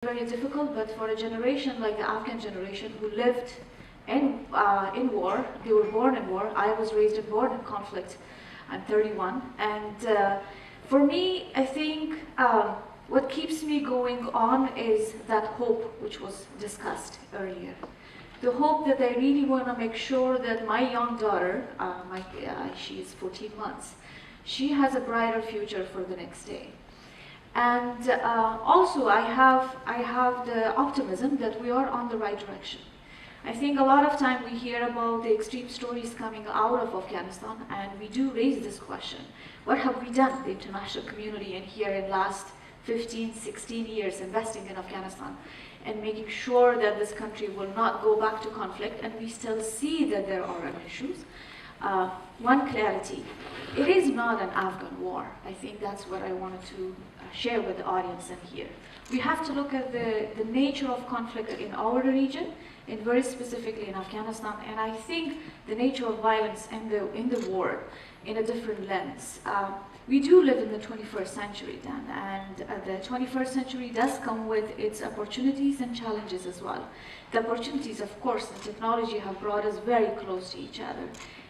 very difficult, but for a generation like the Afghan generation who lived in war, they were born in war. I was raised and born in conflict. I'm 31, and for me, I think what keeps me going on is that hope which was discussed earlier. The hope that I really want to make sure that my young daughter, she is 14 months, she has a brighter future for the next day. And also I have the optimism that we are on the right direction. I think a lot of time we hear about the extreme stories coming out of Afghanistan, and we do raise this question. What have we done, the international community, in here in last 15, 16 years investing in Afghanistan and making sure that this country will not go back to conflict, and we still see that there are issues. One clarity, it is not an Afghan war. I think that's what I wanted to share with the audience in here. We have to look at the nature of conflict in our region, and very specifically in Afghanistan, and I think the nature of violence in the war in a different lens. We do live in the 21st century, Dan, and the 21st century does come with its opportunities and challenges as well. The opportunities, of course, the technology have brought us very close to each other.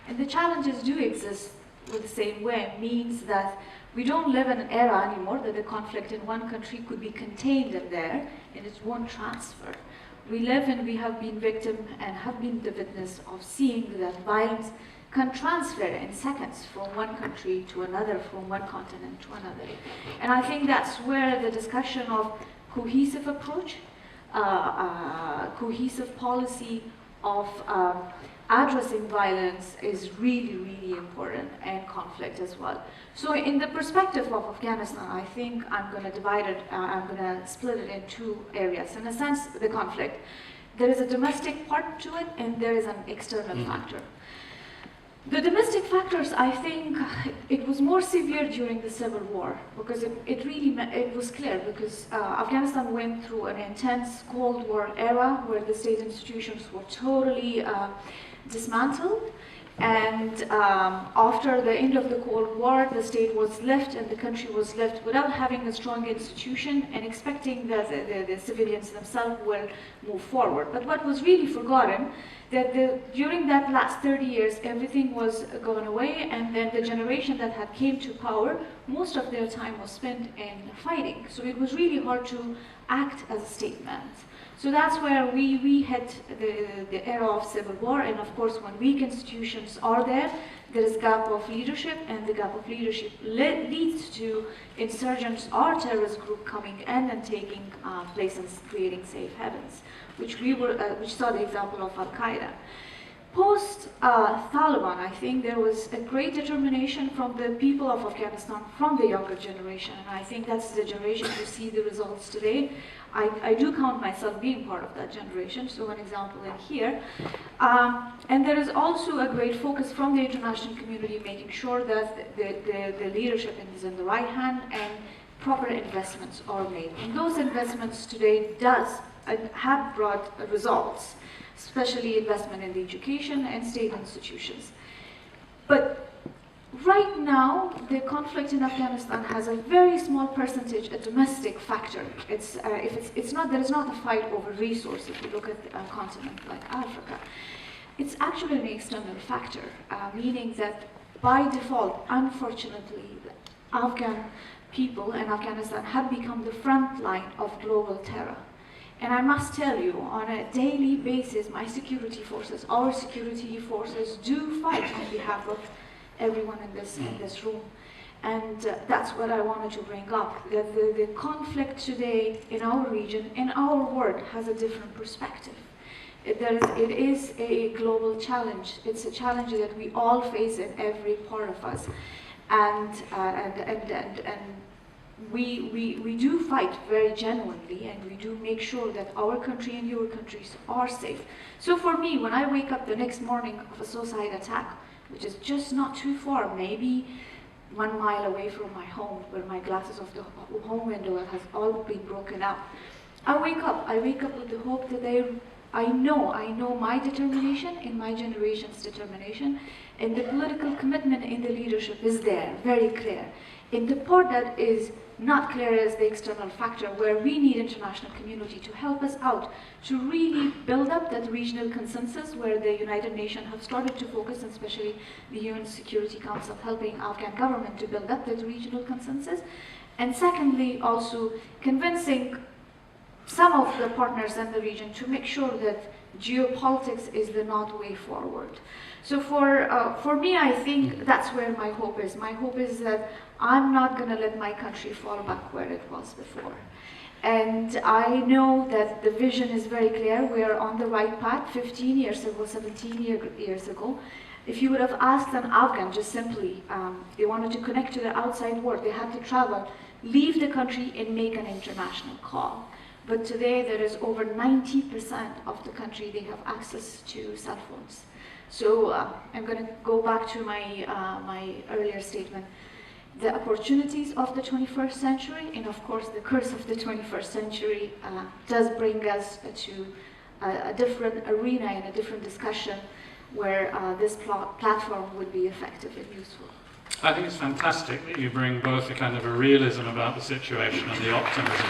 And the challenges do exist with the same way. It means that we don't live in an era anymore that the conflict in one country could be contained in there and it won't transfer. We live and we have been victim and have been the witness of seeing that violence can transfer in seconds from one country to another, from one continent to another. And I think that's where the discussion of cohesive approach, cohesive policy of addressing violence is really, really important, and conflict as well. So in the perspective of Afghanistan, I think I'm going to divide it, I'm going to split it in two areas. In a sense, the conflict. There is a domestic part to it, and there is an external factor. The domestic factors, I think, it was more severe during the Civil War, because it was clear, because Afghanistan went through an intense Cold War era where the state institutions were totally dismantled, and after the end of the Cold War, the state was left and the country was left without having a strong institution and expecting that the civilians themselves will move forward. But what was really forgotten, that during that last 30 years, everything was going away, and then the generation that had came to power, most of their time was spent in fighting. So it was really hard to act as a statement. So that's where we hit the era of civil war, and of course when weak institutions are there, there is gap of leadership, and the gap of leadership leads to insurgents or terrorist group coming in and taking place and creating safe havens, which saw the example of Al-Qaeda. Post-Taliban, I think there was a great determination from the people of Afghanistan, from the younger generation, and I think that's the generation who see the results today. I do count myself being part of that generation, so an example in here. And there is also a great focus from the international community making sure that the leadership is in the right hand and proper investments are made. And those investments today have brought results, especially investment in the education and state institutions. But right now, the conflict in Afghanistan has a very small percentage, a domestic factor. There is not a fight over resources. If you look at a continent like Africa, it's actually an external factor, meaning that by default, unfortunately, the Afghan people in Afghanistan have become the front line of global terror. And I must tell you, on a daily basis, my security forces, our security forces do fight on behalf of everyone in this room. And that's what I wanted to bring up, that the conflict today in our region, in our world, has a different perspective. It is a global challenge. It's a challenge that we all face in every part of us. And we do fight very genuinely, and we do make sure that our country and your countries are safe. So for me, when I wake up the next morning of a suicide attack, which is just not too far, maybe 1 mile away from my home, where my glasses of the home window has all been broken out, I wake up with the hope that I know my determination and my generation's determination, and the political commitment in the leadership is there, very clear. In the part that is not clear is the external factor, where we need international community to help us out, to really build up that regional consensus where the United Nations have started to focus, and especially the UN Security Council helping Afghan government to build up that regional consensus. And secondly, also convincing some of the partners in the region to make sure that geopolitics is the not way forward. So for me, I think that's where my hope is. My hope is that I'm not going to let my country fall back where it was before. And I know that the vision is very clear. We are on the right path. 15 years ago, 17 years ago, if you would have asked an Afghan just simply, they wanted to connect to the outside world, they had to travel, leave the country and make an international call. But today there is over 90% of the country, they have access to cell phones. So I'm going to go back to my, my earlier statement. The opportunities of the 21st century, and of course the curse of the 21st century, does bring us to a different arena and a different discussion where this platform would be effective and useful. I think it's fantastic that you bring both a kind of a realism about the situation and the optimism.